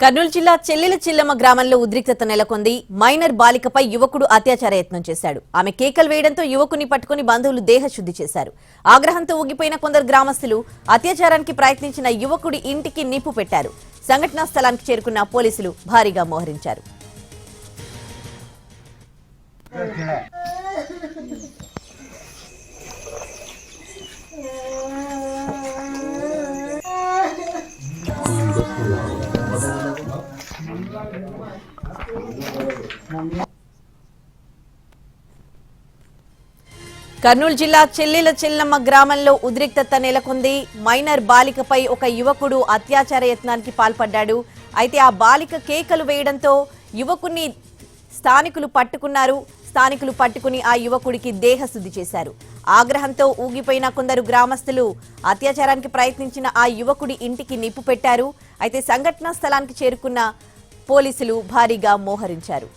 కర్నూలు జిల్లా చెల్లెల చిల్లమ్మ గ్రామంలో ఉద్రిక్తత నెలకొంది. మైనర్ బాలికపై యువకుడు అత్యాచార యత్నం చేశాడు. ఆమె కేకలు వేయడంతో యువకుని పట్టుకుని బంధువులు దేహశుద్ధి చేశారు. ఆగ్రహంతో ఊగిపోయిన కొందరు గ్రామస్తులు అత్యాచారానికి ప్రయత్నించిన యువకుడి ఇంటికి నిప్పు పెట్టారు. సంఘటనా స్థలానికి చేరుకున్న పోలీసులు భారీగా మోహరించారు. కర్నూలు జిల్లా చెల్లెల చిల్లమ్మ గ్రామంలో ఉద్రిక్తత నెలకొంది. మైనర్ బాలికపై ఒక యువకుడు అత్యాచార యత్నానికి పాల్పడ్డాడు. అయితే ఆ బాలిక కేకలు వేయడంతో యువకుని స్థానికులు పట్టుకుని ఆ యువకుడికి దేహశుద్ధి చేశారు. ఆగ్రహంతో ఊగిపోయిన కొందరు గ్రామస్తులు అత్యాచారానికి ప్రయత్నించిన ఆ యువకుడి ఇంటికి నిప్పు పెట్టారు. అయితే సంఘటనా స్థలానికి చేరుకున్న పోలీసులు భారీగా మోహరించారు.